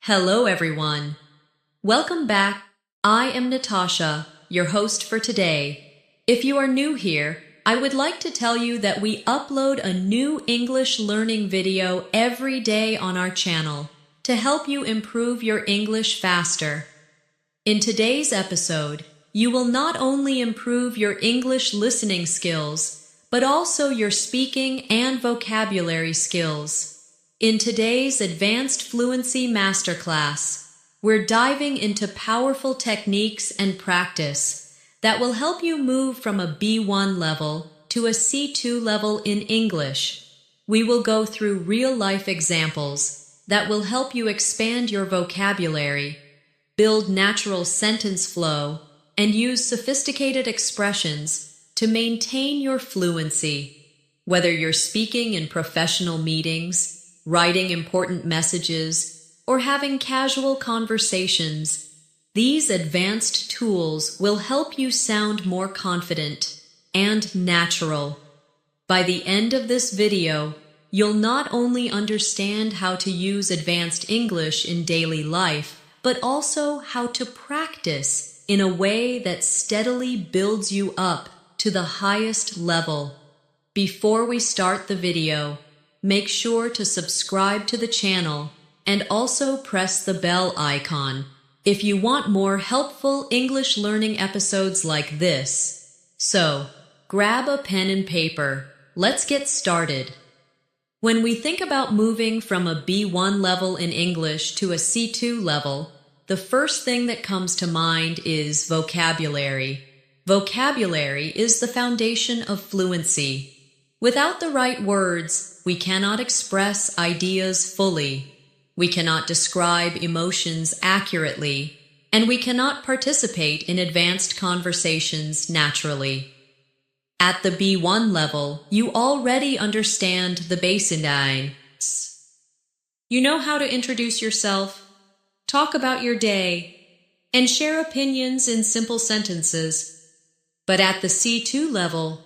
Hello, everyone. Welcome back. I am Natasha, your host for today. If you are new here, I would like to tell you that we upload a new English learning video every day on our channel to help you improve your English faster. In today's episode, you will not only improve your English listening skills, but also your speaking and vocabulary skills. In today's Advanced Fluency Masterclass, we're diving into powerful techniques and practice that will help you move from a B1 level to a C2 level in English. We will go through real-life examples that will help you expand your vocabulary, build natural sentence flow, and use sophisticated expressions to maintain your fluency. Whether you're speaking in professional meetings, writing important messages, or having casual conversations, these advanced tools will help you sound more confident and natural. By the end of this video, you'll not only understand how to use advanced English in daily life, but also how to practice in a way that steadily builds you up to the highest level. Before we start the video, make sure to subscribe to the channel and also press the bell icon if you want more helpful English learning episodes like this. So, grab a pen and paper. Let's get started. When we think about moving from a B1 level in English to a C2 level, the first thing that comes to mind is vocabulary. Vocabulary is the foundation of fluency. Without the right words, we cannot express ideas fully. We cannot describe emotions accurately, and we cannot participate in advanced conversations naturally. At the B1 level, you already understand the basics. You know how to introduce yourself, talk about your day, and share opinions in simple sentences. But at the C2 level,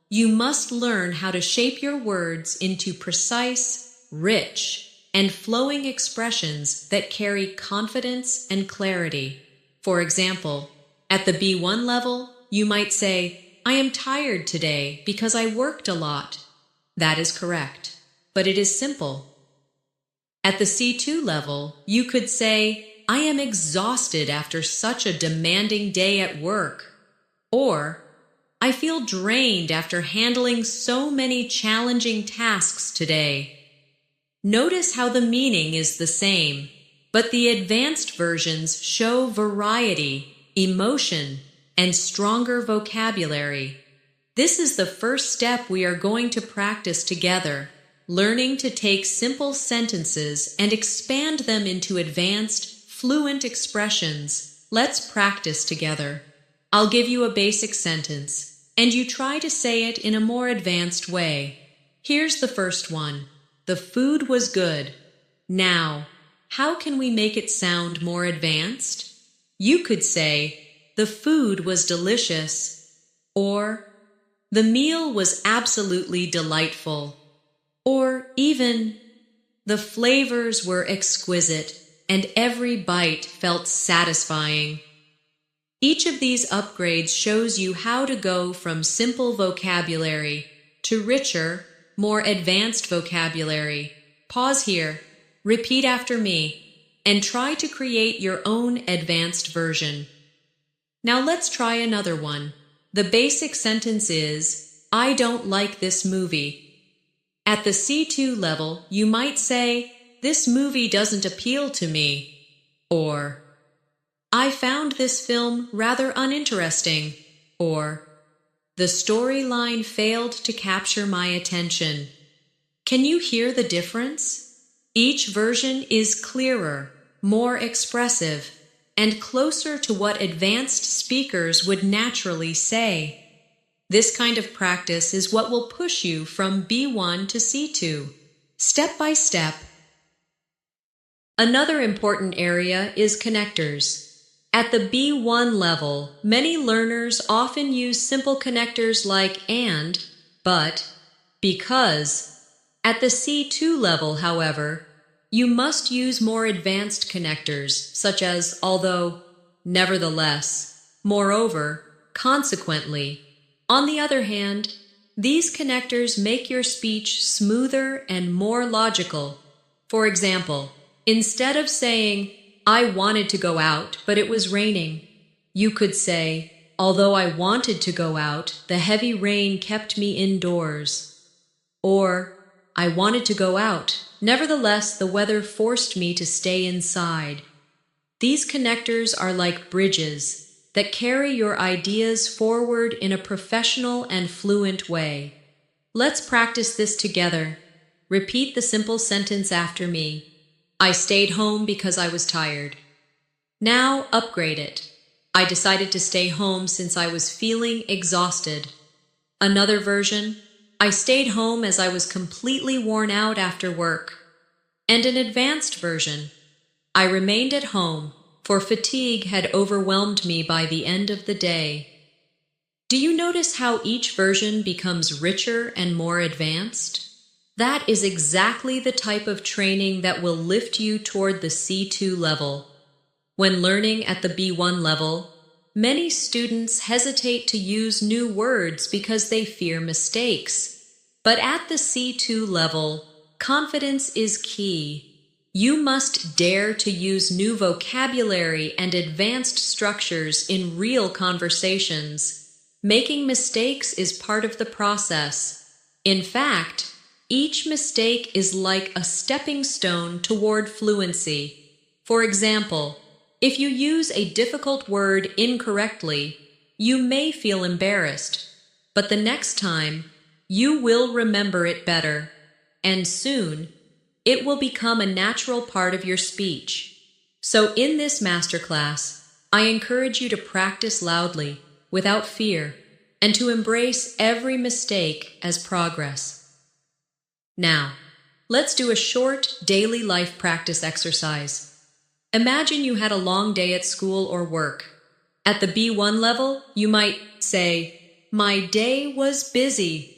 you must learn how to shape your words into precise, rich, and flowing expressions that carry confidence and clarity. For example, at the B1 level, you might say, "I am tired today because I worked a lot." That is correct, but it is simple. At the C2 level, you could say, "I am exhausted after such a demanding day at work," or "I feel drained after handling so many challenging tasks today." Notice how the meaning is the same, but the advanced versions show variety, emotion, and stronger vocabulary. This is the first step we are going to practice together, learning to take simple sentences and expand them into advanced, fluent expressions. Let's practice together. I'll give you a basic sentence, and you try to say it in a more advanced way. Here's the first one. The food was good. Now, how can we make it sound more advanced? You could say, "The food was delicious," or "The meal was absolutely delightful," or even, "The flavors were exquisite, and every bite felt satisfying." Each of these upgrades shows you how to go from simple vocabulary to richer, more advanced vocabulary. Pause here, repeat after me, and try to create your own advanced version. Now let's try another one. The basic sentence is, "I don't like this movie." At the C2 level, you might say, "This movie doesn't appeal to me," or "I found this film rather uninteresting," or "The storyline failed to capture my attention." Can you hear the difference? Each version is clearer, more expressive, and closer to what advanced speakers would naturally say. This kind of practice is what will push you from B1 to C2, step by step. Another important area is connectors. At the B1 level, many learners often use simple connectors like and, but, because. At the C2 level, however, you must use more advanced connectors, such as although, nevertheless, moreover, consequently. On the other hand, these connectors make your speech smoother and more logical. For example, instead of saying, I wanted to go out, but it was raining, you could say, although I wanted to go out, the heavy rain kept me indoors. Or, I wanted to go out, nevertheless, the weather forced me to stay inside. These connectors are like bridges that carry your ideas forward in a professional and fluent way. Let's practice this together. Repeat the simple sentence after me. I stayed home because I was tired. Now upgrade it. I decided to stay home since I was feeling exhausted. Another version. I stayed home as I was completely worn out after work. And an advanced version. I remained at home, for fatigue had overwhelmed me by the end of the day. Do you notice how each version becomes richer and more advanced? That is exactly the type of training that will lift you toward the C2 level. When learning at the B1 level, many students hesitate to use new words because they fear mistakes. But at the C2 level, confidence is key. You must dare to use new vocabulary and advanced structures in real conversations. Making mistakes is part of the process. In fact, each mistake is like a stepping stone toward fluency. For example, if you use a difficult word incorrectly, you may feel embarrassed, but the next time, you will remember it better, and soon, it will become a natural part of your speech. So in this masterclass, I encourage you to practice loudly, without fear, and to embrace every mistake as progress. Now, let's do a short daily life practice exercise. Imagine you had a long day at school or work. At the B1 level, you might say, my day was busy.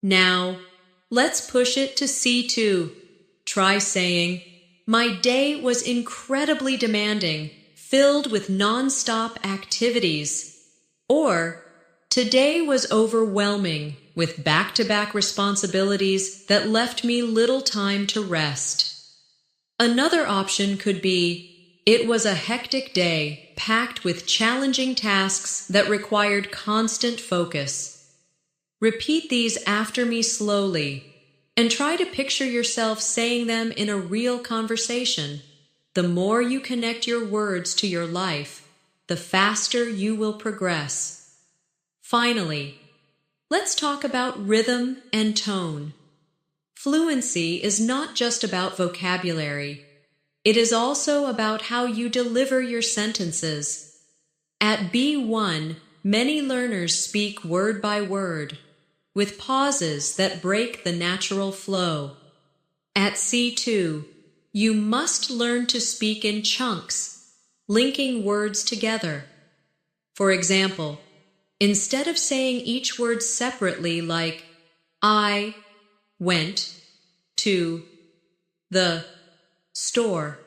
Now, let's push it to C2. Try saying, my day was incredibly demanding, filled with non-stop activities. Or, today was overwhelming, with back-to-back responsibilities that left me little time to rest. Another option could be, it was a hectic day, packed with challenging tasks that required constant focus. Repeat these after me slowly, and try to picture yourself saying them in a real conversation. The more you connect your words to your life, the faster you will progress. Finally, let's talk about rhythm and tone. Fluency is not just about vocabulary. It is also about how you deliver your sentences. At B1, many learners speak word by word, with pauses that break the natural flow. At C2, you must learn to speak in chunks, linking words together. For example, instead of saying each word separately like, I went to the store,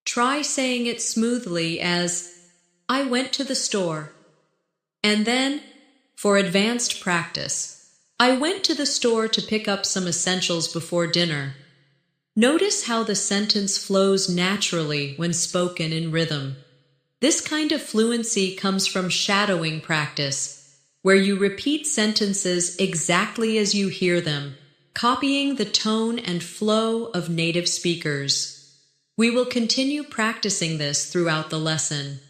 try saying it smoothly as, I went to the store. And then, for advanced practice, I went to the store to pick up some essentials before dinner. Notice how the sentence flows naturally when spoken in rhythm. This kind of fluency comes from shadowing practice, where you repeat sentences exactly as you hear them, copying the tone and flow of native speakers. We will continue practicing this throughout the lesson.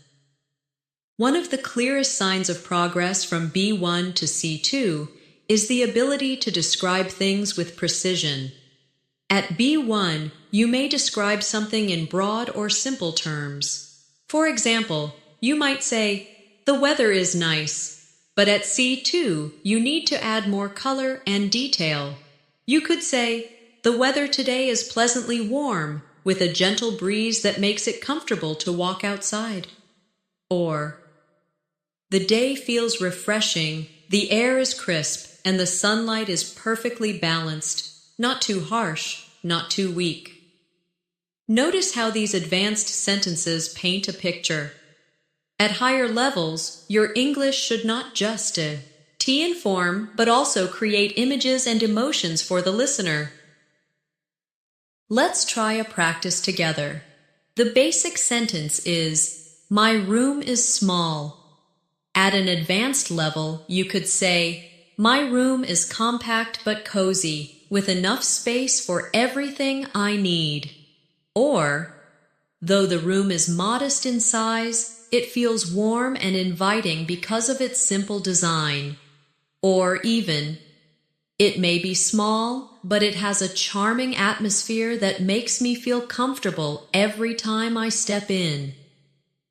One of the clearest signs of progress from B1 to C2 is the ability to describe things with precision. At B1, you may describe something in broad or simple terms. For example, you might say, the weather is nice, but at C2, you need to add more color and detail. You could say, the weather today is pleasantly warm, with a gentle breeze that makes it comfortable to walk outside. Or, the day feels refreshing, the air is crisp, and the sunlight is perfectly balanced, not too harsh, not too weak. Notice how these advanced sentences paint a picture. At higher levels, your English should not just inform, but also create images and emotions for the listener. Let's try a practice together. The basic sentence is, "My room is small." At an advanced level, you could say, "My room is compact but cozy, with enough space for everything I need." Or, "Though the room is modest in size, it feels warm and inviting because of its simple design." Or even, "It may be small, but it has a charming atmosphere that makes me feel comfortable every time I step in."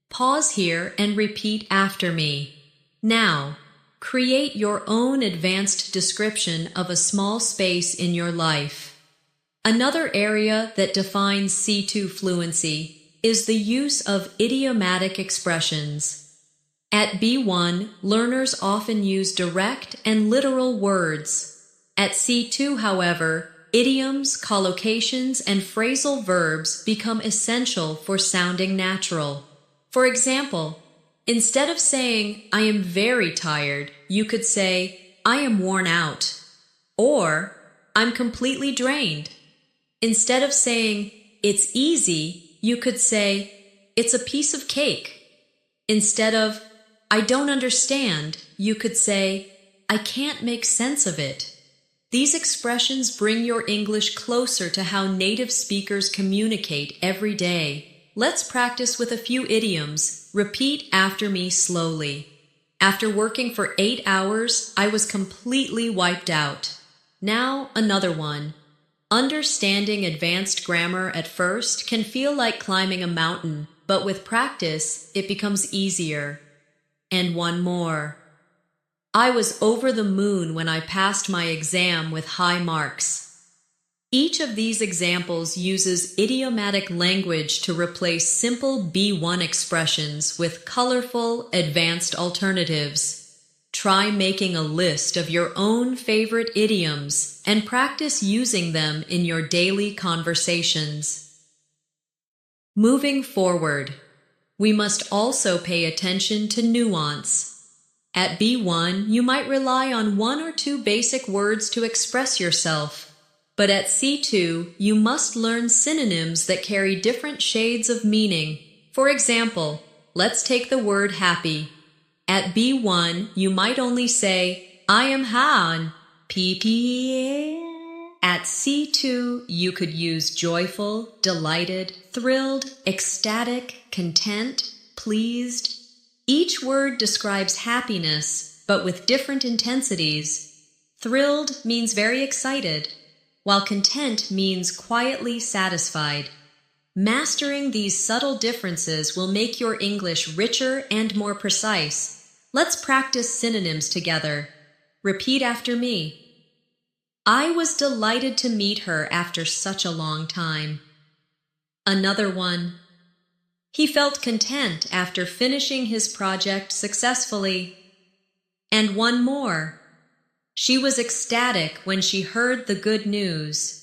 Pause here and repeat after me. Now, create your own advanced description of a small space in your life. Another area that defines C2 fluency is the use of idiomatic expressions. At B1, learners often use direct and literal words. At C2, however, idioms, collocations, and phrasal verbs become essential for sounding natural. For example, instead of saying, "I am very tired," you could say, "I am worn out," or "I'm completely drained." Instead of saying, "It's easy," you could say, "It's a piece of cake." Instead of, "I don't understand," you could say, "I can't make sense of it." These expressions bring your English closer to how native speakers communicate every day. Let's practice with a few idioms. Repeat after me slowly. "After working for 8 hours, I was completely wiped out." Now another one. Understanding advanced grammar at first can feel like climbing a mountain, but with practice, it becomes easier. And one more. "I was over the moon when I passed my exam with high marks." Each of these examples uses idiomatic language to replace simple B1 expressions with colorful, advanced alternatives. Try making a list of your own favorite idioms and practice using them in your daily conversations. Moving forward, we must also pay attention to nuance. At B1, you might rely on 1 or 2 basic words to express yourself. But at C2, you must learn synonyms that carry different shades of meaning. For example, let's take the word happy. At B1, you might only say, "I am happy." At C2, you could use joyful, delighted, thrilled, ecstatic, content, pleased. Each word describes happiness, but with different intensities. Thrilled means very excited, while content means quietly satisfied. Mastering these subtle differences will make your English richer and more precise. Let's practice synonyms together. Repeat after me. "I was delighted to meet her after such a long time." Another one. "He felt content after finishing his project successfully." And one more. "She was ecstatic when she heard the good news."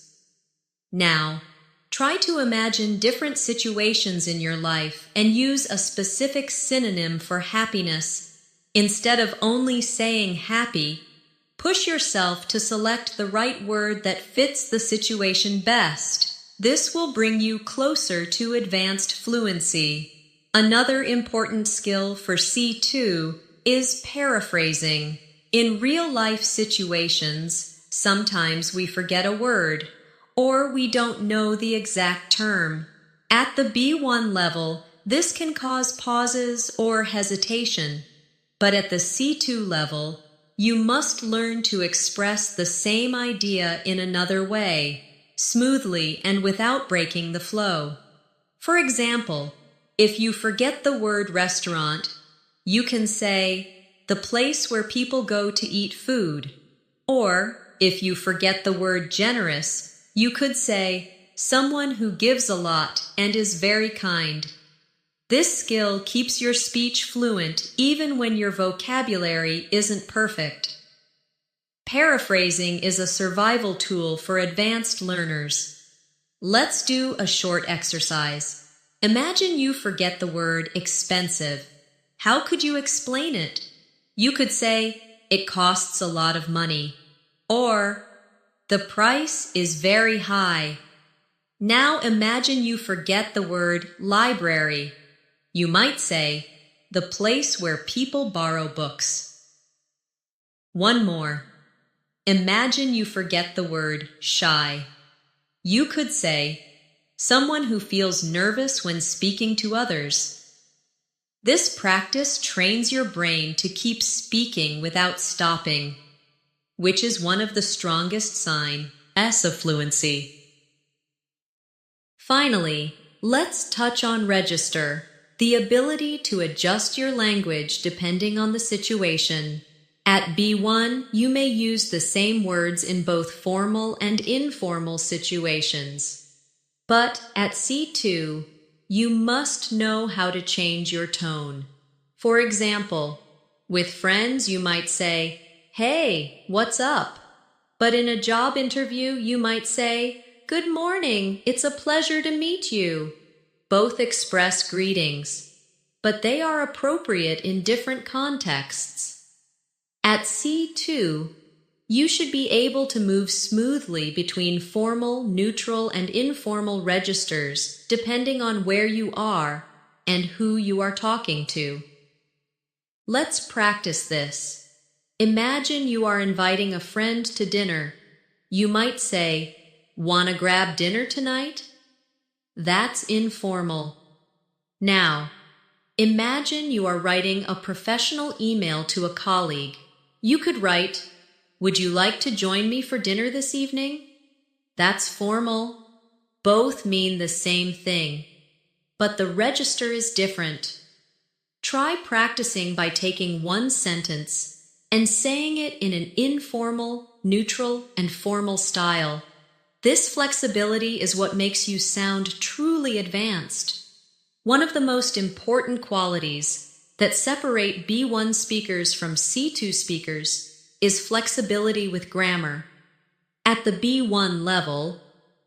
Now, try to imagine different situations in your life and use a specific synonym for happiness. Instead of only saying happy, push yourself to select the right word that fits the situation best. This will bring you closer to advanced fluency. Another important skill for C2 is paraphrasing. In real-life situations, sometimes we forget a word, or we don't know the exact term. At the B1 level, this can cause pauses or hesitation. But at the C2 level, you must learn to express the same idea in another way, smoothly and without breaking the flow. For example, if you forget the word restaurant, you can say, "the place where people go to eat food." Or, if you forget the word generous, you could say, "someone who gives a lot and is very kind." This skill keeps your speech fluent even when your vocabulary isn't perfect. Paraphrasing is a survival tool for advanced learners. Let's do a short exercise. Imagine you forget the word expensive. How could you explain it? You could say, it costs a lot of money. Or, the price is very high. Now imagine you forget the word library. You might say, the place where people borrow books. One more. Imagine you forget the word shy. You could say, someone who feels nervous when speaking to others. This practice trains your brain to keep speaking without stopping, which is one of the strongest signs of fluency. Finally, let's touch on register, the ability to adjust your language depending on the situation. At B1, you may use the same words in both formal and informal situations. But at C2, you must know how to change your tone. For example, with friends you might say, "Hey, what's up?" But in a job interview you might say, "Good morning, it's a pleasure to meet you." Both express greetings, but they are appropriate in different contexts. At C2, you should be able to move smoothly between formal, neutral, and informal registers depending on where you are and who you are talking to. Let's practice this. Imagine you are inviting a friend to dinner. You might say, "Wanna grab dinner tonight?" That's informal. Now, imagine you are writing a professional email to a colleague. You could write, "Would you like to join me for dinner this evening?" That's formal. Both mean the same thing, but the register is different. Try practicing by taking one sentence and saying it in an informal, neutral, and formal style. This flexibility is what makes you sound truly advanced. One of the most important qualities that separate B1 speakers from C2 speakers is flexibility with grammar. At the B1 level,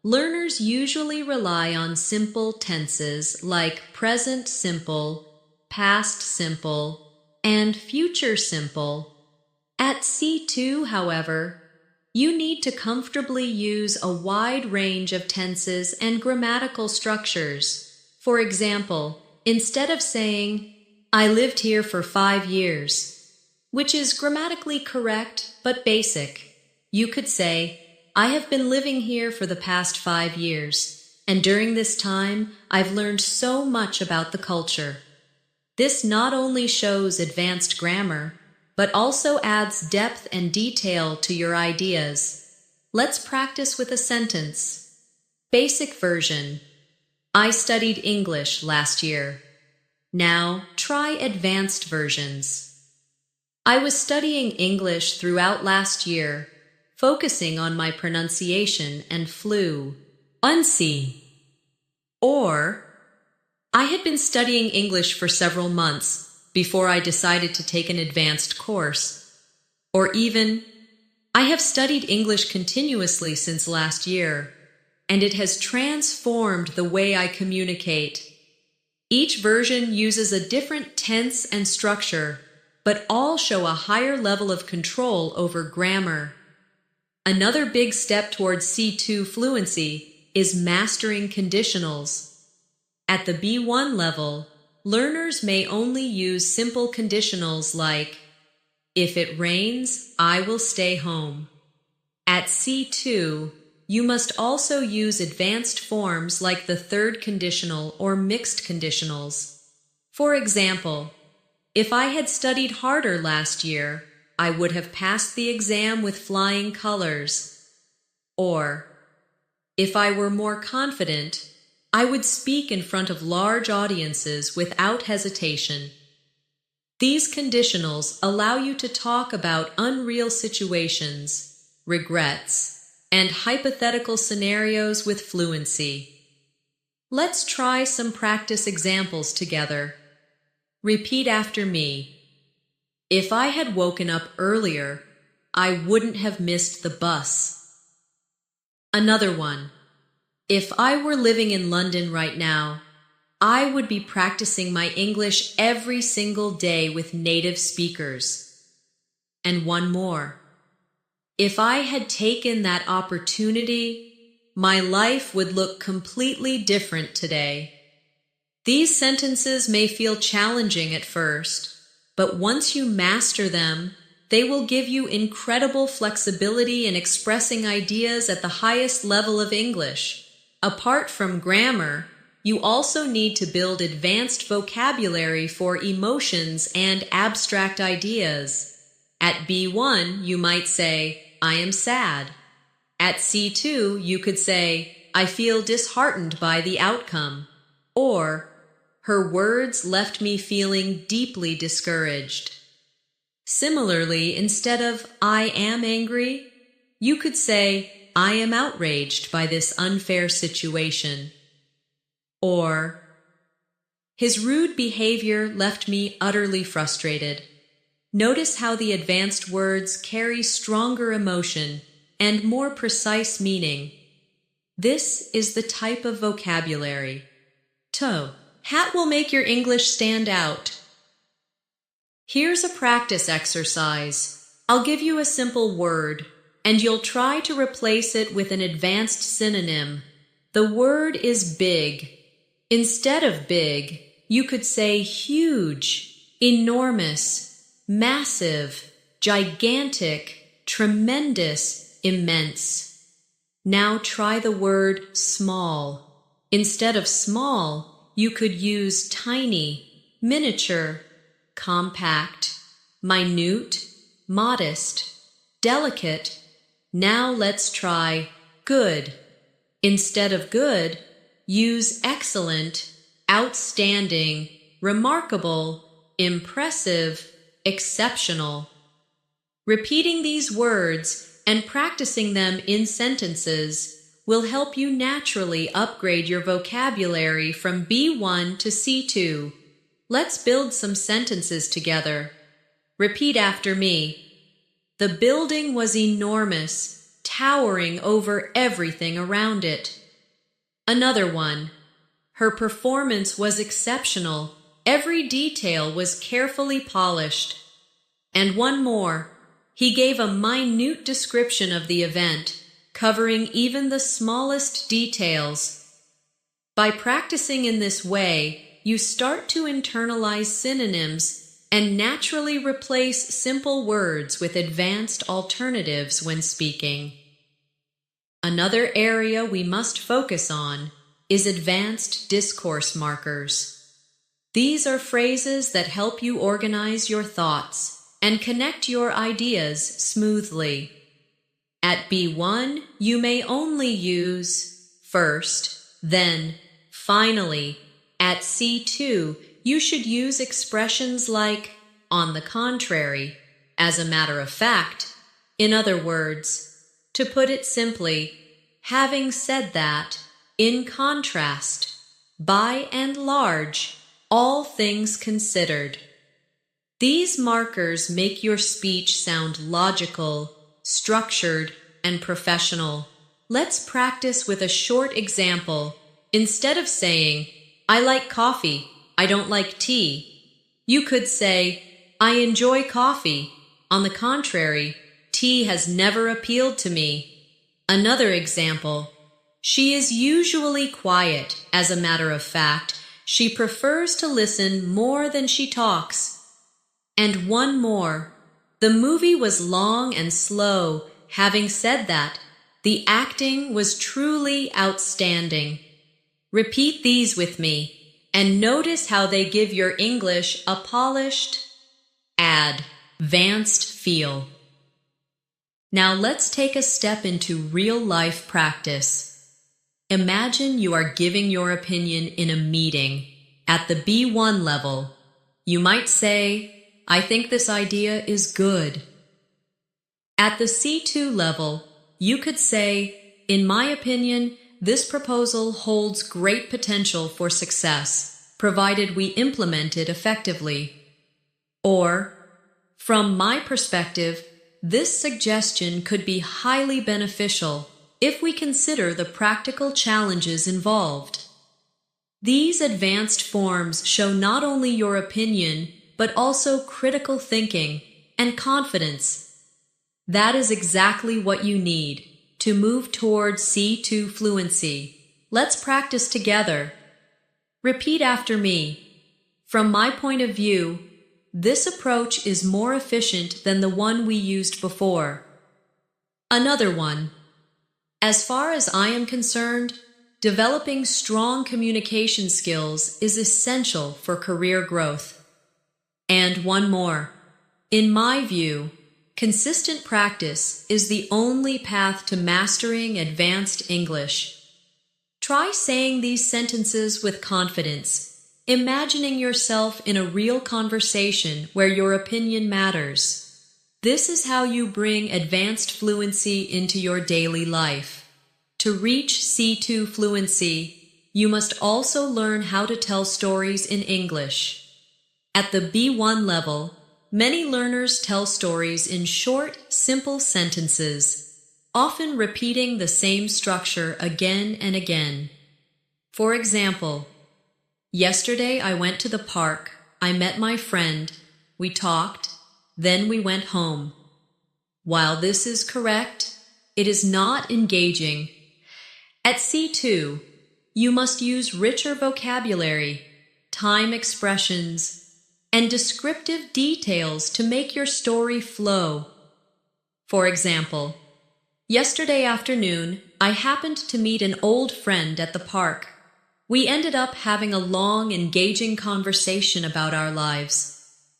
learners usually rely on simple tenses like present simple, past simple, and future simple. At C2, however, you need to comfortably use a wide range of tenses and grammatical structures. For example, instead of saying, "I lived here for 5 years," which is grammatically correct but basic, you could say, "I have been living here for the past 5 years, and during this time, I've learned so much about the culture." This not only shows advanced grammar, but also adds depth and detail to your ideas. Let's practice with a sentence. Basic version. I studied English last year. Now, try advanced versions. I was studying English throughout last year, focusing on my pronunciation and fluency. Or, I had been studying English for several months before I decided to take an advanced course. Or even, I have studied English continuously since last year, and it has transformed the way I communicate. Each version uses a different tense and structure, but all show a higher level of control over grammar. Another big step towards C2 fluency is mastering conditionals. At the B1 level, learners may only use simple conditionals like, "If it rains, I will stay home." At C2, you must also use advanced forms like the third conditional or mixed conditionals. For example, if I had studied harder last year, I would have passed the exam with flying colors. Or, if I were more confident, I would speak in front of large audiences without hesitation. These conditionals allow you to talk about unreal situations, regrets, and hypothetical scenarios with fluency. Let's try some practice examples together. Repeat after me. If I had woken up earlier, I wouldn't have missed the bus. Another one. If I were living in London right now, I would be practicing my English every single day with native speakers. And one more. If I had taken that opportunity, my life would look completely different today. These sentences may feel challenging at first, but once you master them, they will give you incredible flexibility in expressing ideas at the highest level of English. Apart from grammar, you also need to build advanced vocabulary for emotions and abstract ideas. At B1, you might say, I am sad. At C2, you could say, I feel disheartened by the outcome. Or, her words left me feeling deeply discouraged. Similarly, instead of I am angry, you could say, I am outraged by this unfair situation. Or, his rude behavior left me utterly frustrated. Notice how the advanced words carry stronger emotion and more precise meaning. This is the type of vocabulary. Hat will make your English stand out. Here's a practice exercise. I'll give you a simple word, and you'll try to replace it with an advanced synonym. The word is big. Instead of big, you could say huge, enormous, massive, gigantic, tremendous, immense. Now try the word small. Instead of small, you could use tiny, miniature, compact, minute, modest, delicate. Now let's try good. Instead of good, use excellent, outstanding, remarkable, impressive, exceptional. Repeating these words and practicing them in sentences will help you naturally upgrade your vocabulary from B1 to C2. Let's build some sentences together. Repeat after me. The building was enormous, towering over everything around it. Another one. Her performance was exceptional. Every detail was carefully polished. And one more. He gave a minute description of the event, covering even the smallest details. By practicing in this way, you start to internalize synonyms and naturally replace simple words with advanced alternatives when speaking. Another area we must focus on is advanced discourse markers. These are phrases that help you organize your thoughts and connect your ideas smoothly. At B1, you may only use first, then, finally. At C2, you should use expressions like on the contrary, as a matter of fact. In other words, to put it simply, having said that, in contrast, by and large, all things considered. These markers make your speech sound logical, structured, and professional. Let's practice with a short example. Instead of saying, I like coffee, I don't like tea, you could say, I enjoy coffee. On the contrary, tea has never appealed to me. Another example. She is usually quiet. As a matter of fact, she prefers to listen more than she talks. And one more. The movie was long and slow. Having said that, the acting was truly outstanding. Repeat these with me, and notice how they give your English a polished, advanced feel. Now let's take a step into real-life practice. Imagine you are giving your opinion in a meeting at the B1 level. You might say, I think this idea is good. At the C2 level, you could say, in my opinion, this proposal holds great potential for success, provided we implement it effectively. Or, from my perspective, this suggestion could be highly beneficial if we consider the practical challenges involved. These advanced forms show not only your opinion, but also critical thinking and confidence. That is exactly what you need to move towards C2 fluency. Let's practice together. Repeat after me. From my point of view, this approach is more efficient than the one we used before. Another one. As far as I am concerned, developing strong communication skills is essential for career growth. And one more. In my view, consistent practice is the only path to mastering advanced English. Try saying these sentences with confidence, imagining yourself in a real conversation where your opinion matters. This is how you bring advanced fluency into your daily life. To reach C2 fluency, you must also learn how to tell stories in English. At the B1 level, many learners tell stories in short, simple sentences, often repeating the same structure again and again. For example, yesterday I went to the park, I met my friend, we talked, then we went home. While this is correct, it is not engaging. At C2, you must use richer vocabulary, time expressions, and descriptive details to make your story flow. For example, yesterday afternoon, I happened to meet an old friend at the park. We ended up having a long, engaging conversation about our lives,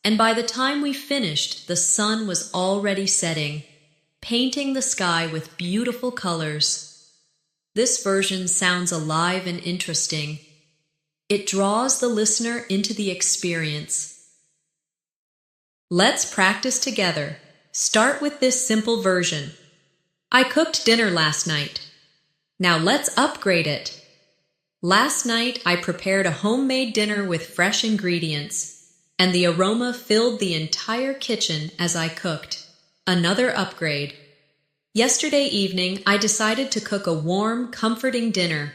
and by the time we finished, the sun was already setting, painting the sky with beautiful colors. This version sounds alive and interesting. It draws the listener into the experience. Let's practice together. Start with this simple version. I cooked dinner last night. Now let's upgrade it. Last night I prepared a homemade dinner with fresh ingredients, and the aroma filled the entire kitchen as I cooked. Another upgrade. Yesterday evening I decided to cook a warm, comforting dinner,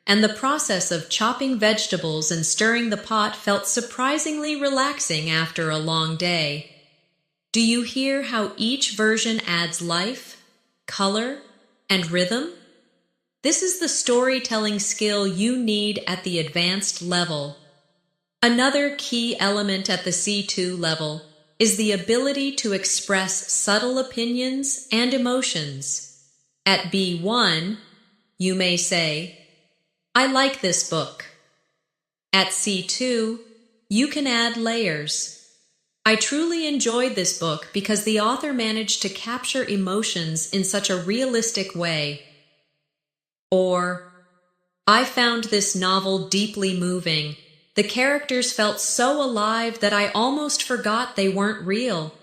and the process of chopping vegetables and stirring the pot felt surprisingly relaxing after a long day. Do you hear how each version adds life, color, and rhythm? This is the storytelling skill you need at the advanced level. Another key element at the C2 level is the ability to express subtle opinions and emotions. At B1, you may say, I like this book. At C2, you can add layers. I truly enjoyed this book because the author managed to capture emotions in such a realistic way. Or, I found this novel deeply moving. The characters felt so alive that I almost forgot they weren't real.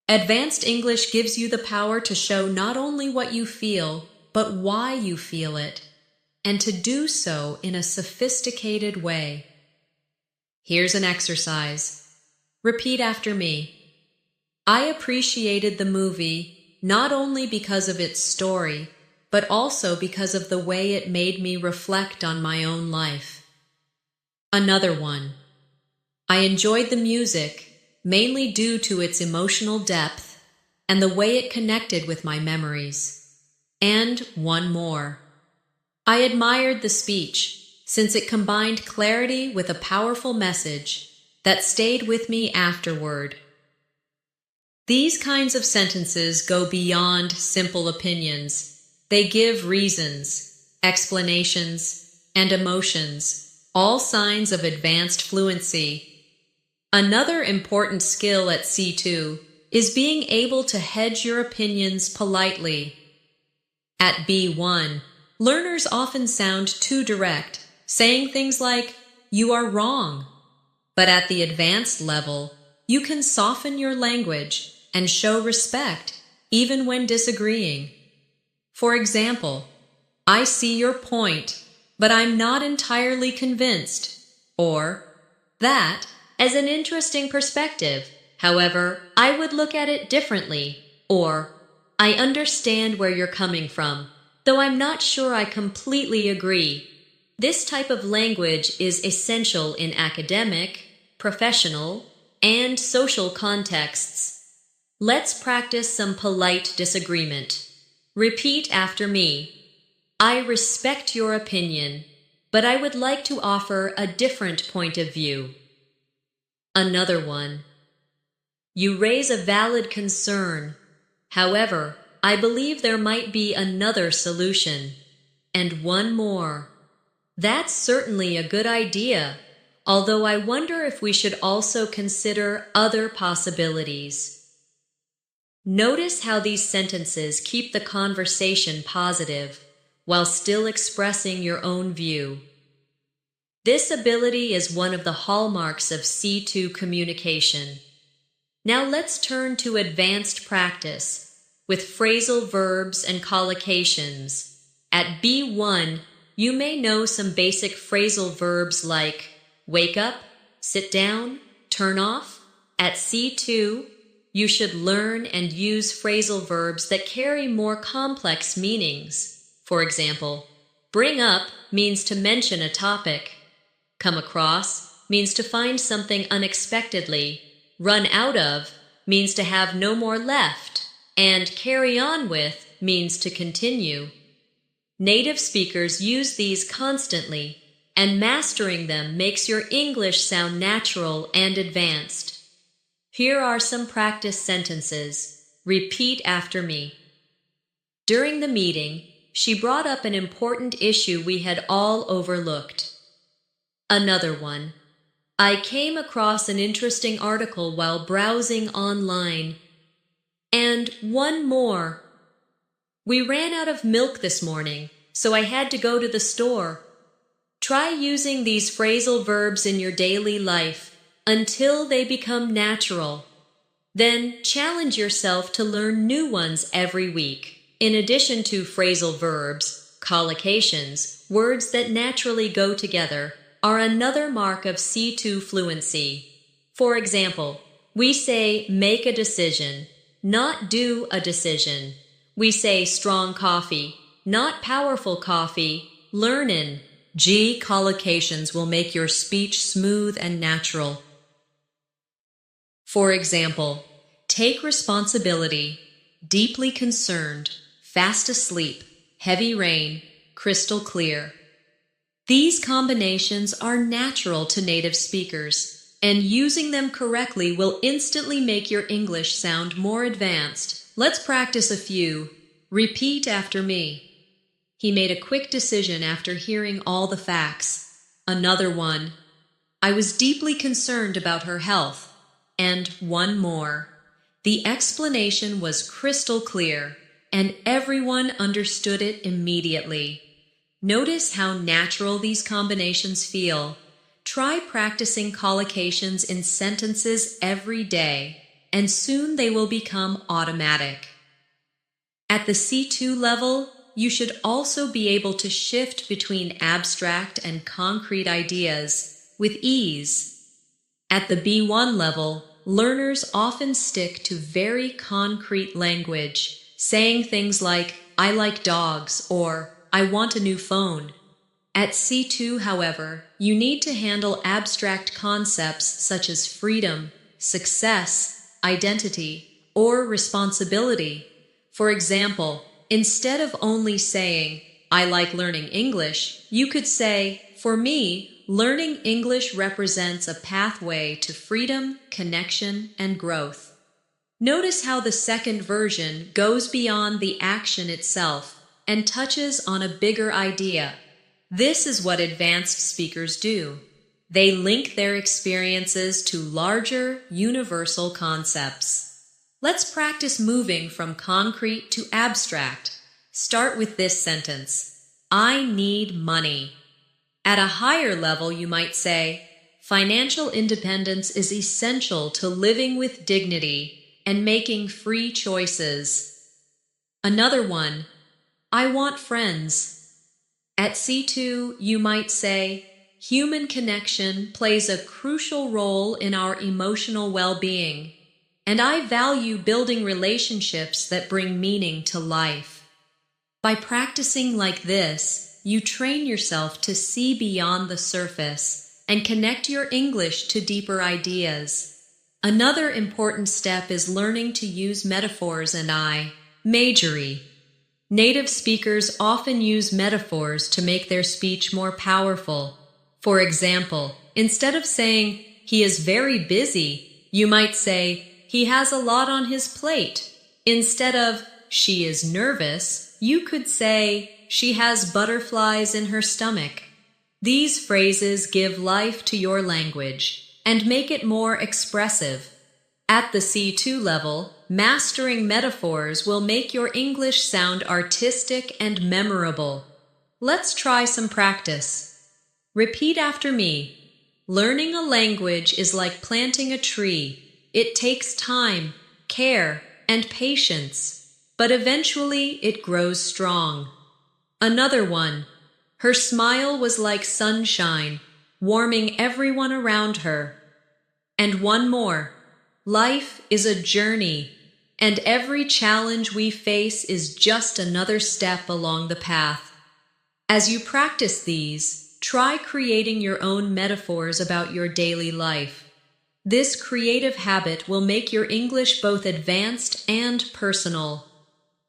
Advanced English gives you the power to show not only what you feel, but why you feel it, and to do so in a sophisticated way. Here's an exercise. Repeat after me. I appreciated the movie not only because of its story, but also because of the way it made me reflect on my own life. Another one. I enjoyed the music, mainly due to its emotional depth and the way it connected with my memories. And one more. I admired the speech, since it combined clarity with a powerful message that stayed with me afterward. These kinds of sentences go beyond simple opinions. They give reasons, explanations, and emotions, all signs of advanced fluency. Another important skill at C2 is being able to hedge your opinions politely. At B1, learners often sound too direct, saying things like, "You are wrong." But at the advanced level, you can soften your language and show respect, even when disagreeing. For example, I see your point, but I'm not entirely convinced. Or, that is an interesting perspective. However, I would look at it differently. Or, I understand where you're coming from, though I'm not sure I completely agree. This type of language is essential in academic, professional, and social contexts. Let's practice some polite disagreement. Repeat after me. I respect your opinion, but I would like to offer a different point of view. Another one. You raise a valid concern. However, I believe there might be another solution. And one more. That's certainly a good idea, although I wonder if we should also consider other possibilities. Notice how these sentences keep the conversation positive while still expressing your own view. This ability is one of the hallmarks of C2 communication. Now let's turn to advanced practice with phrasal verbs and collocations. At B1, you may know some basic phrasal verbs like wake up, sit down, turn off. At C2, you should learn and use phrasal verbs that carry more complex meanings. For example, bring up means to mention a topic. Come across means to find something unexpectedly. Run out of means to have no more left. And carry on with means to continue. Native speakers use these constantly, and mastering them makes your English sound natural and advanced. Here are some practice sentences. Repeat after me. During the meeting, she brought up an important issue we had all overlooked. Another one. I came across an interesting article while browsing online. And one more. We ran out of milk this morning, so I had to go to the store. Try using these phrasal verbs in your daily life until they become natural. Then challenge yourself to learn new ones every week. In addition to phrasal verbs, collocations, words that naturally go together, are another mark of C2 fluency. For example, we say make a decision, not do a decision. We say strong coffee, not powerful coffee. Learnin'. G collocations will make your speech smooth and natural. For example, take responsibility, deeply concerned, fast asleep, heavy rain, crystal clear. These combinations are natural to native speakers, and using them correctly will instantly make your English sound more advanced. Let's practice a few. Repeat after me. He made a quick decision after hearing all the facts. Another one. I was deeply concerned about her health. And one more. The explanation was crystal clear, and everyone understood it immediately. Notice how natural these combinations feel. Try practicing collocations in sentences every day, and soon they will become automatic. At the C2 level, you should also be able to shift between abstract and concrete ideas with ease. At the B1 level, learners often stick to very concrete language, saying things like, I like dogs, or I want a new phone. At C2, however, you need to handle abstract concepts such as freedom, success, identity, or responsibility. For example, instead of only saying, I like learning English, you could say, for me, learning English represents a pathway to freedom, connection, and growth. Notice how the second version goes beyond the action itself and touches on a bigger idea. This is what advanced speakers do. They link their experiences to larger, universal concepts. Let's practice moving from concrete to abstract. Start with this sentence. I need money. At a higher level, you might say, financial independence is essential to living with dignity and making free choices. Another one, I want friends. At C2, you might say, human connection plays a crucial role in our emotional well-being, and I value building relationships that bring meaning to life. By practicing like this, you train yourself to see beyond the surface and connect your English to deeper ideas. Another important step is learning to use metaphors and imagery. Native speakers often use metaphors to make their speech more powerful. For example, instead of saying, "He is very busy," you might say, "He has a lot on his plate." Instead of, "She is nervous," you could say, "She has butterflies in her stomach." These phrases give life to your language and make it more expressive. At the C2 level, mastering metaphors will make your English sound artistic and memorable. Let's try some practice. Repeat after me. Learning a language is like planting a tree. It takes time, care, and patience, but eventually it grows strong. Another one. Her smile was like sunshine, warming everyone around her. And one more. Life is a journey, and every challenge we face is just another step along the path. As you practice these, try creating your own metaphors about your daily life. This creative habit will make your English both advanced and personal.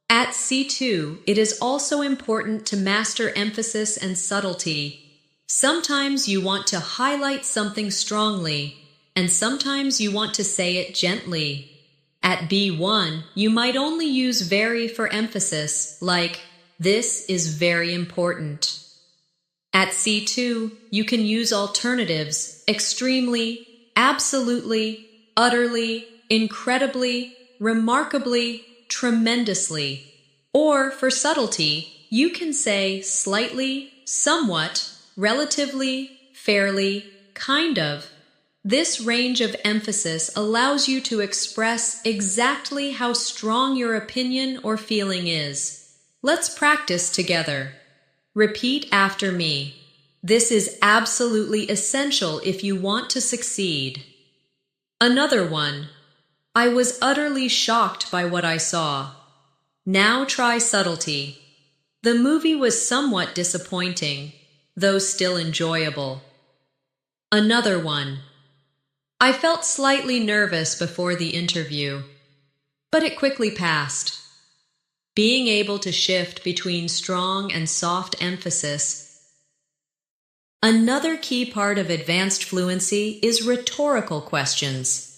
At C2, it is also important to master emphasis and subtlety. Sometimes you want to highlight something strongly, and sometimes you want to say it gently. At B1, you might only use very for emphasis, like, "This is very important." At C2, you can use alternatives, extremely, absolutely, utterly, incredibly, remarkably, tremendously. Or for subtlety, you can say slightly, somewhat, relatively, fairly, kind of. This range of emphasis allows you to express exactly how strong your opinion or feeling is. Let's practice together. Repeat after me. This is absolutely essential if you want to succeed. Another one. I was utterly shocked by what I saw. Now try subtlety. The movie was somewhat disappointing, though still enjoyable. Another one. I felt slightly nervous before the interview, but it quickly passed. Being able to shift between strong and soft emphasis. Another key part of advanced fluency is rhetorical questions.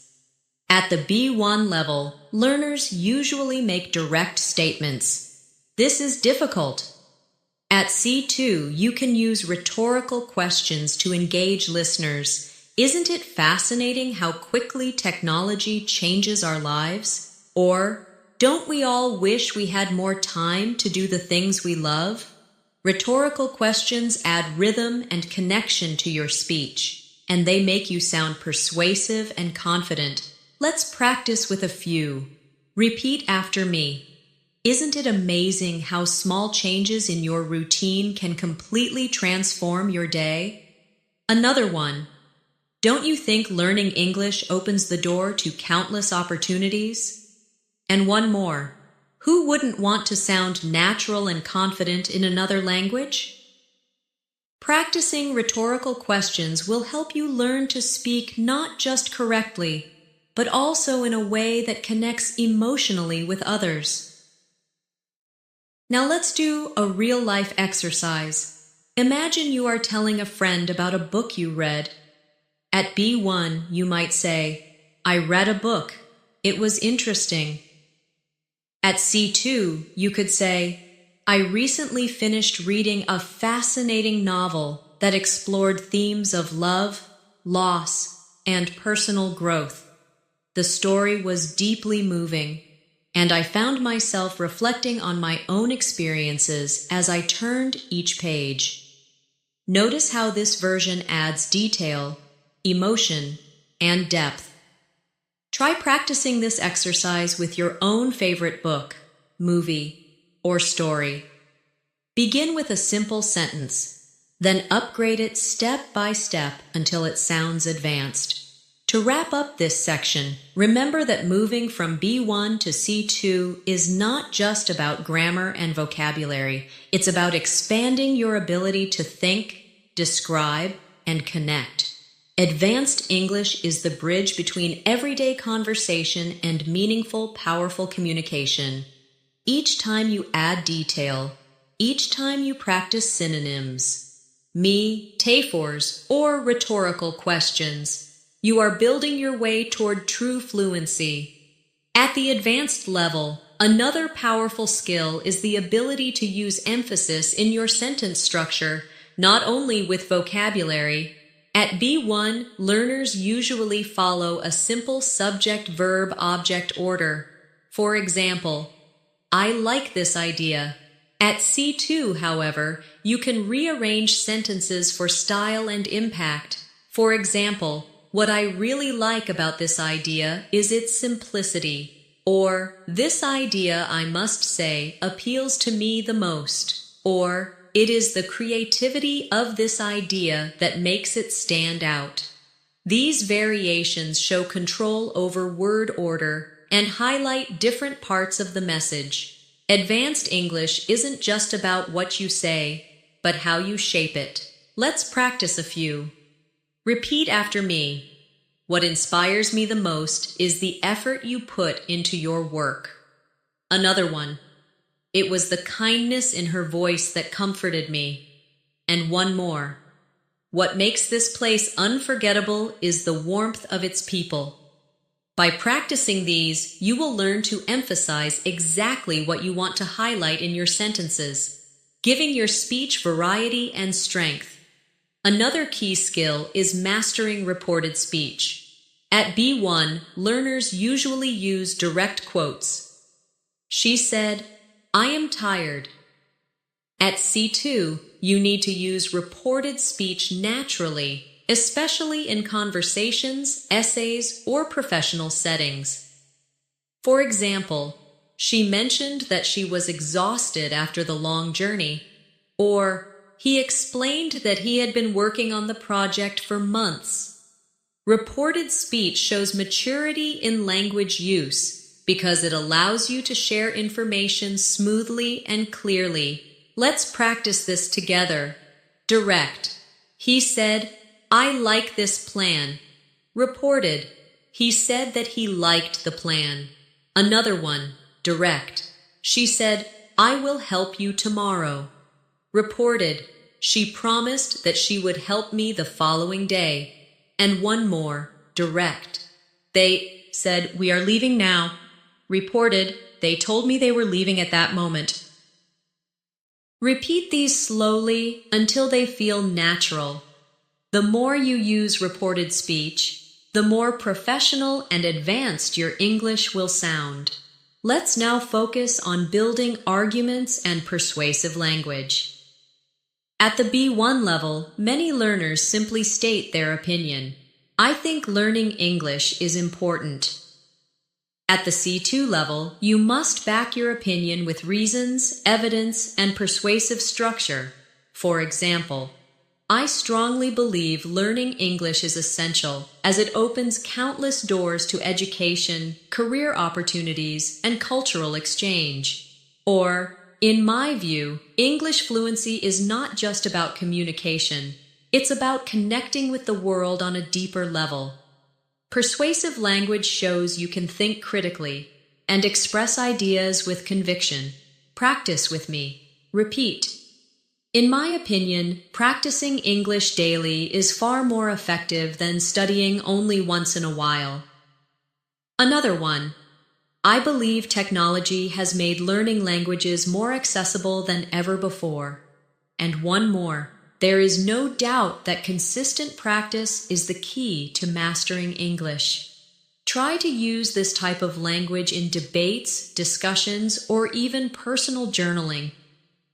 At the B1 level, learners usually make direct statements. This is difficult. At C2, you can use rhetorical questions to engage listeners. Isn't it fascinating how quickly technology changes our lives? Or, don't we all wish we had more time to do the things we love? Rhetorical questions add rhythm and connection to your speech, and they make you sound persuasive and confident. Let's practice with a few. Repeat after me. Isn't it amazing how small changes in your routine can completely transform your day? Another one. Don't you think learning English opens the door to countless opportunities? And one more. Who wouldn't want to sound natural and confident in another language? Practicing rhetorical questions will help you learn to speak not just correctly, but also in a way that connects emotionally with others. Now let's do a real-life exercise. Imagine you are telling a friend about a book you read. At B1, you might say, "I read a book. It was interesting." At C2, you could say, "I recently finished reading a fascinating novel that explored themes of love, loss, and personal growth. The story was deeply moving, and I found myself reflecting on my own experiences as I turned each page." Notice how this version adds detail, emotion, and depth. Try practicing this exercise with your own favorite book, movie, or story. Begin with a simple sentence, then upgrade it step by step until it sounds advanced. To wrap up this section, remember that moving from B1 to C2 is not just about grammar and vocabulary. It's about expanding your ability to think, describe, and connect. Advanced English is the bridge between everyday conversation and meaningful, powerful communication. Each time you add detail, each time you practice synonyms, metaphors, or rhetorical questions, you are building your way toward true fluency. At the advanced level, another powerful skill is the ability to use emphasis in your sentence structure, not only with vocabulary. At B1, learners usually follow a simple subject-verb-object order. For example, I like this idea. At C2, however, you can rearrange sentences for style and impact. For example, what I really like about this idea is its simplicity. Or, this idea, I must say, appeals to me the most. Or, it is the creativity of this idea that makes it stand out. These variations show control over word order and highlight different parts of the message. Advanced English isn't just about what you say, but how you shape it. Let's practice a few. Repeat after me. What inspires me the most is the effort you put into your work. Another one. It was the kindness in her voice that comforted me. And one more. What makes this place unforgettable is the warmth of its people. By practicing these, you will learn to emphasize exactly what you want to highlight in your sentences, giving your speech variety and strength. Another key skill is mastering reported speech. At B1, learners usually use direct quotes. She said, I am tired. At C2, you need to use reported speech naturally, especially in conversations, essays, or professional settings. For example, she mentioned that she was exhausted after the long journey, or he explained that he had been working on the project for months. Reported speech shows maturity in language use because it allows you to share information smoothly and clearly. Let's practice this together. Direct. He said, I like this plan. Reported. He said that he liked the plan. Another one. Direct. She said, I will help you tomorrow. Reported. She promised that she would help me the following day. And one more. Direct. They said, we are leaving now. Reported. They told me they were leaving at that moment. Repeat these slowly until they feel natural. The more you use reported speech, the more professional and advanced your English will sound. Let's now focus on building arguments and persuasive language. At the B1 level, many learners simply state their opinion. I think learning English is important. At the C2 level, you must back your opinion with reasons, evidence, and persuasive structure. For example, I strongly believe learning English is essential as it opens countless doors to education, career opportunities, and cultural exchange. Or, in my view, English fluency is not just about communication. It's about connecting with the world on a deeper level. Persuasive language shows you can think critically and express ideas with conviction. Practice with me. Repeat. In my opinion, practicing English daily is far more effective than studying only once in a while. Another one. I believe technology has made learning languages more accessible than ever before. And one more. There is no doubt that consistent practice is the key to mastering English. Try to use this type of language in debates, discussions, or even personal journaling.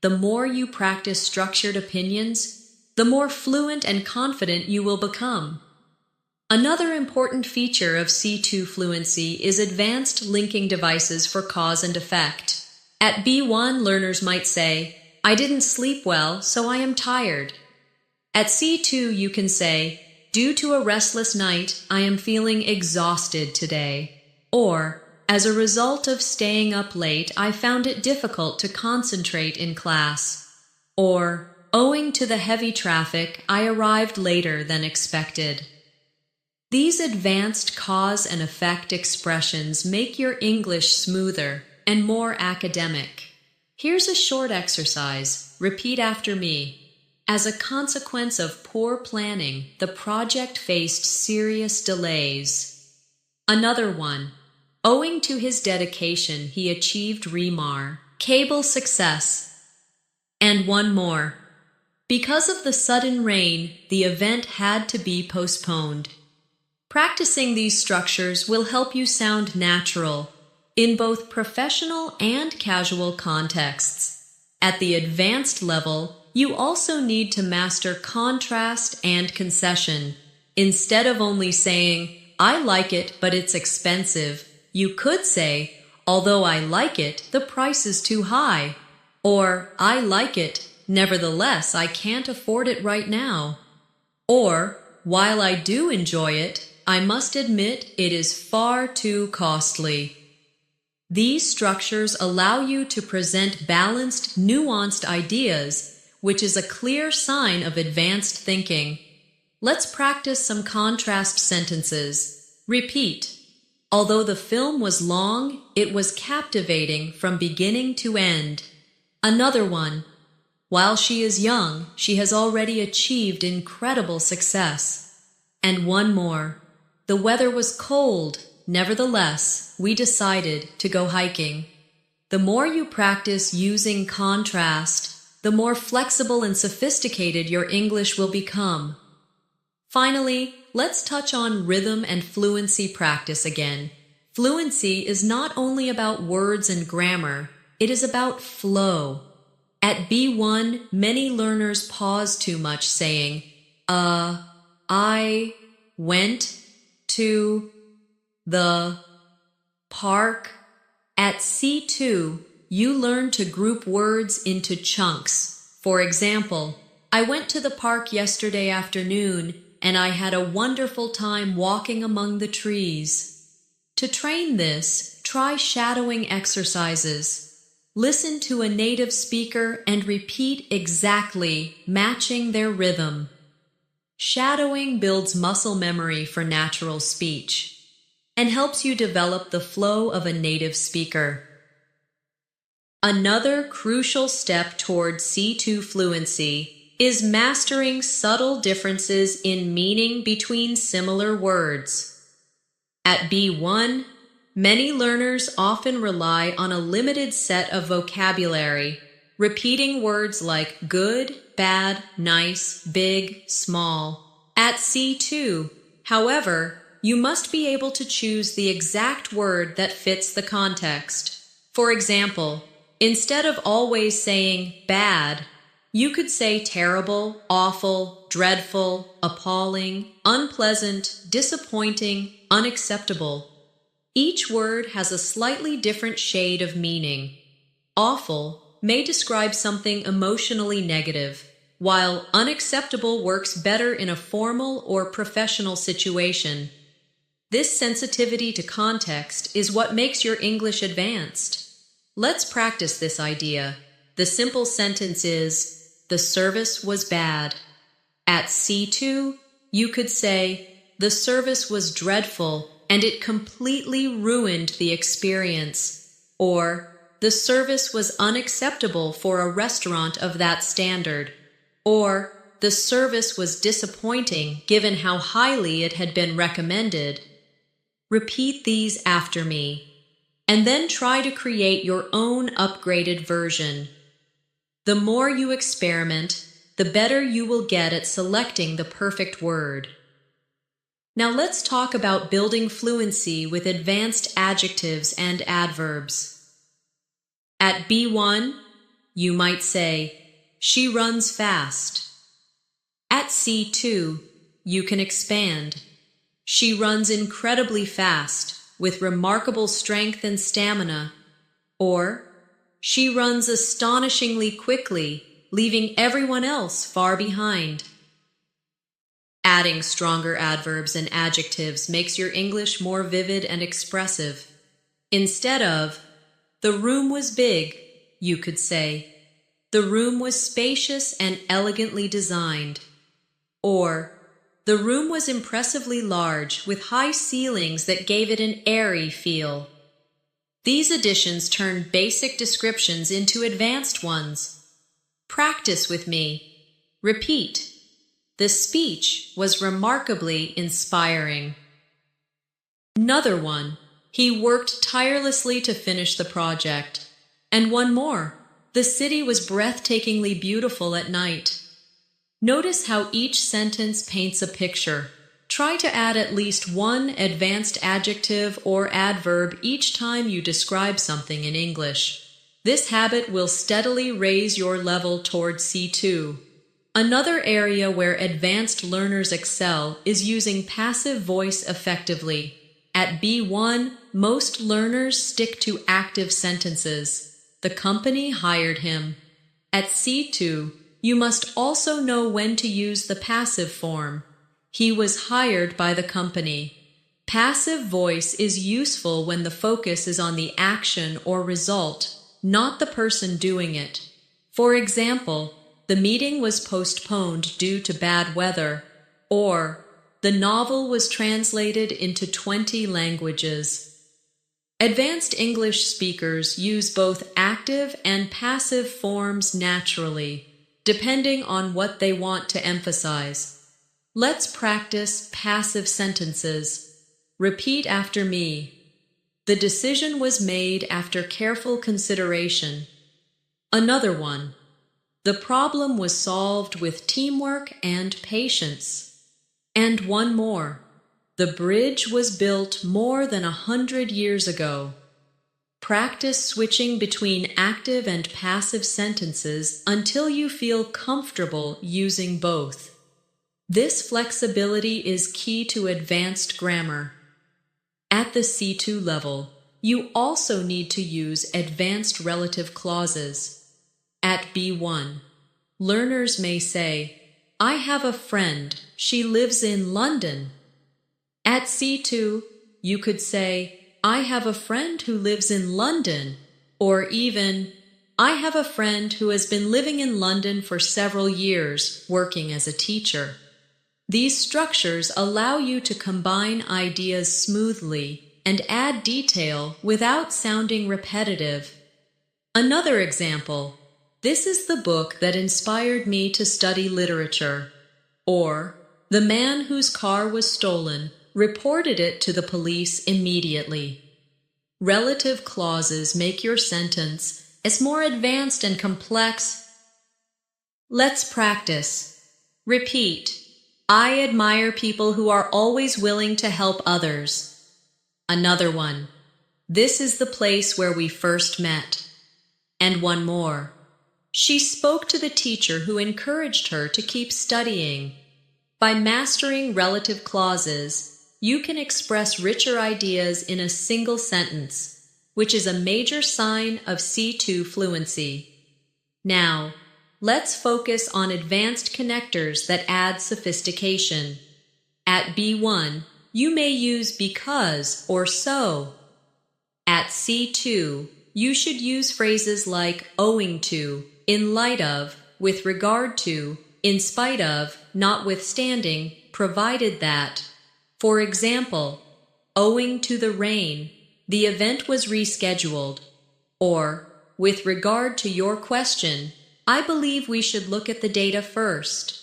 The more you practice structured opinions, the more fluent and confident you will become. Another important feature of C2 fluency is advanced linking devices for cause and effect. At B1, learners might say, I didn't sleep well, so I am tired. At C2, you can say, due to a restless night, I am feeling exhausted today. Or, as a result of staying up late, I found it difficult to concentrate in class. Or, owing to the heavy traffic, I arrived later than expected. These advanced cause and effect expressions make your English smoother and more academic. Here's a short exercise. Repeat after me. As a consequence of poor planning, the project faced serious delays. Another one. Owing to his dedication, he achieved remarkable success. And one more. Because of the sudden rain, the event had to be postponed. Practicing these structures will help you sound natural in both professional and casual contexts. At the advanced level, you also need to master contrast and concession. Instead of only saying, "I like it, but it's expensive," you could say, "Although I like it, the price is too high." Or, "I like it, nevertheless, I can't afford it right now." Or, "While I do enjoy it, I must admit it is far too costly." These structures allow you to present balanced, nuanced ideas, which is a clear sign of advanced thinking. Let's practice some contrast sentences. Repeat. Although the film was long, it was captivating from beginning to end. Another one. While she is young, she has already achieved incredible success. And one more. The weather was cold. Nevertheless, we decided to go hiking. The more you practice using contrast, the more flexible and sophisticated your English will become. Finally, let's touch on rhythm and fluency practice again. Fluency is not only about words and grammar, it is about flow. At B1, many learners pause too much saying, I went to the park. At C2, you learn to group words into chunks. For example, I went to the park yesterday afternoon and I had a wonderful time walking among the trees. To train this, try shadowing exercises. Listen to a native speaker and repeat exactly, matching their rhythm. Shadowing builds muscle memory for natural speech and helps you develop the flow of a native speaker. Another crucial step toward C2 fluency is mastering subtle differences in meaning between similar words. At B1, many learners often rely on a limited set of vocabulary, repeating words like good, bad, nice, big, small. At C2, however, you must be able to choose the exact word that fits the context. For example, instead of always saying bad, you could say terrible, awful, dreadful, appalling, unpleasant, disappointing, unacceptable. Each word has a slightly different shade of meaning. Awful may describe something emotionally negative, while unacceptable works better in a formal or professional situation. This sensitivity to context is what makes your English advanced. Let's practice this idea. The simple sentence is, the service was bad. At C2, you could say, the service was dreadful and it completely ruined the experience. Or, the service was unacceptable for a restaurant of that standard. Or, the service was disappointing given how highly it had been recommended. Repeat these after me, and then try to create your own upgraded version. The more you experiment, the better you will get at selecting the perfect word. Now let's talk about building fluency with advanced adjectives and adverbs. At B1, you might say, she runs fast. At C2, you can expand. She runs incredibly fast, with remarkable strength and stamina. Or, she runs astonishingly quickly, leaving everyone else far behind. Adding stronger adverbs and adjectives makes your English more vivid and expressive. Instead of, "The room was big," you could say, "The room was spacious and elegantly designed." Or, "The room was impressively large, with high ceilings that gave it an airy feel." These additions turn basic descriptions into advanced ones. Practice with me. Repeat. "The speech was remarkably inspiring." Another one. "He worked tirelessly to finish the project." And one more. "The city was breathtakingly beautiful at night." Notice how each sentence paints a picture. Try to add at least one advanced adjective or adverb each time you describe something in English. This habit will steadily raise your level toward C2. Another area where advanced learners excel is using passive voice effectively. At B1, most learners stick to active sentences. "The company hired him." At C2, you must also know when to use the passive form. "He was hired by the company." Passive voice is useful when the focus is on the action or result, not the person doing it. For example, "The meeting was postponed due to bad weather," or "The novel was translated into 20 languages." Advanced English speakers use both active and passive forms naturally, depending on what they want to emphasize. Let's practice passive sentences. Repeat after me. "The decision was made after careful consideration." Another one. "The problem was solved with teamwork and patience." And one more. "The bridge was built more than 100 years ago." Practice switching between active and passive sentences until you feel comfortable using both. This flexibility is key to advanced grammar. At the C2 level, you also need to use advanced relative clauses. At B1, learners may say, "I have a friend, she lives in London." At C2, you could say, "I have a friend who lives in London," or even, "I have a friend who has been living in London for several years, working as a teacher." These structures allow you to combine ideas smoothly and add detail without sounding repetitive. Another example. "This is the book that inspired me to study literature." Or, "The man whose car was stolen reported it to the police immediately." Relative clauses make your sentence as more advanced and complex. Let's practice. Repeat. "I admire people who are always willing to help others." Another one. "This is the place where we first met." And one more. "She spoke to the teacher who encouraged her to keep studying." By mastering relative clauses, you can express richer ideas in a single sentence, which is a major sign of C2 fluency. Now, let's focus on advanced connectors that add sophistication. At B1, you may use because or so. At C2, you should use phrases like owing to, in light of, with regard to, in spite of, notwithstanding, provided that. For example, "Owing to the rain, the event was rescheduled." Or, "With regard to your question, I believe we should look at the data first."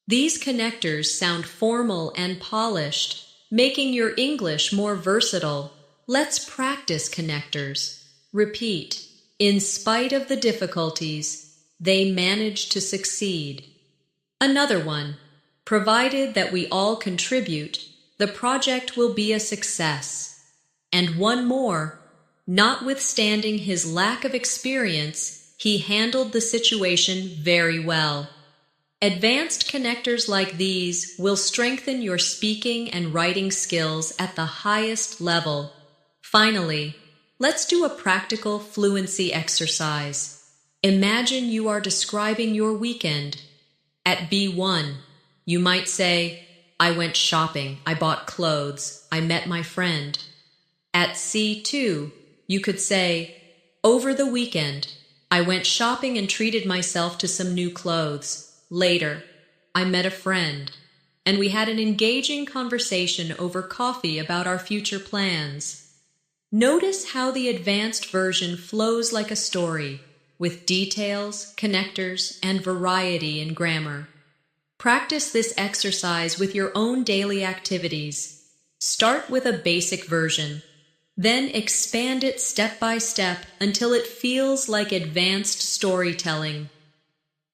These connectors sound formal and polished, making your English more versatile. Let's practice connectors. Repeat. "In spite of the difficulties, they managed to succeed." Another one. "Provided that we all contribute, the project will be a success." And one more. "Notwithstanding his lack of experience, he handled the situation very well." Advanced connectors like these will strengthen your speaking and writing skills at the highest level. Finally, let's do a practical fluency exercise. Imagine you are describing your weekend. At B1, you might say, I went shopping, I bought clothes, I met my friend. At C2, you could say, over the weekend, I went shopping and treated myself to some new clothes. Later, I met a friend, and we had an engaging conversation over coffee about our future plans. Notice how the advanced version flows like a story, with details, connectors, and variety in grammar. Practice this exercise with your own daily activities. Start with a basic version, then expand it step by step until it feels like advanced storytelling.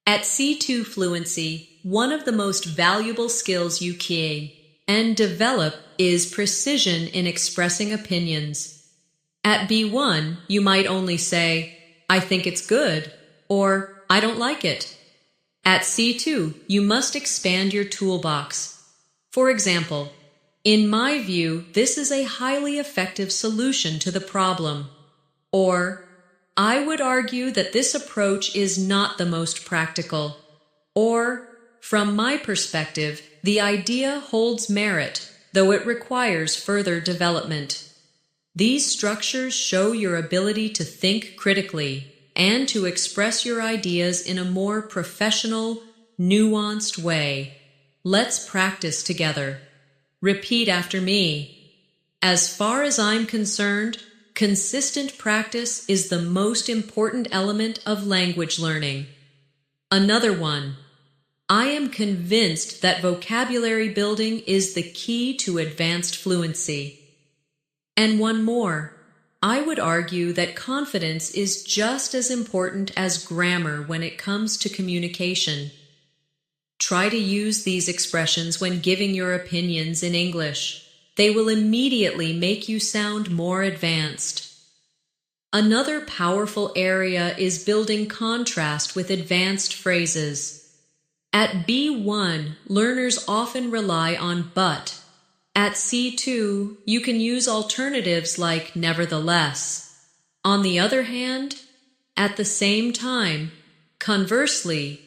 At C2 Fluency, one of the most valuable skills you gain and develop is precision in expressing opinions. At B1, you might only say, I think it's good, or I don't like it. At C2, you must expand your toolbox. For example, in my view, this is a highly effective solution to the problem. Or, I would argue that this approach is not the most practical. Or, from my perspective, the idea holds merit, though it requires further development. These structures show your ability to think critically and to express your ideas in a more professional, nuanced way. Let's practice together. Repeat after me. As far as I'm concerned, consistent practice is the most important element of language learning. Another one. I am convinced that vocabulary building is the key to advanced fluency. And one more. I would argue that confidence is just as important as grammar when it comes to communication. Try to use these expressions when giving your opinions in English. They will immediately make you sound more advanced. Another powerful area is building contrast with advanced phrases. At B1, learners often rely on but. At C2, you can use alternatives like nevertheless. On the other hand, at the same time, conversely,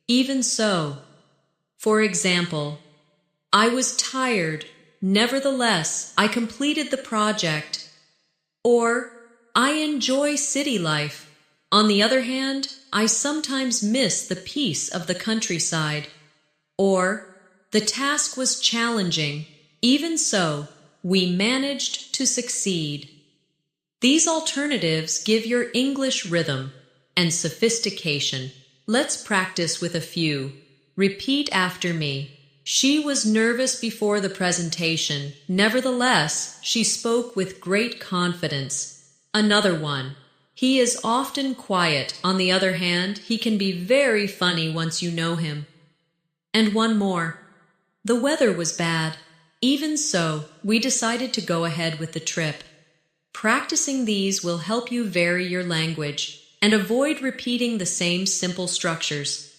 even so. For example, I was tired, nevertheless, I completed the project. Or, I enjoy city life. On the other hand, I sometimes miss the peace of the countryside. Or, the task was challenging. Even so, we managed to succeed. These alternatives give your English rhythm and sophistication. Let's practice with a few. Repeat after me. She was nervous before the presentation. Nevertheless, she spoke with great confidence. Another one. He is often quiet. On the other hand, he can be very funny once you know him. And one more. The weather was bad. Even so, we decided to go ahead with the trip. Practicing these will help you vary your language and avoid repeating the same simple structures.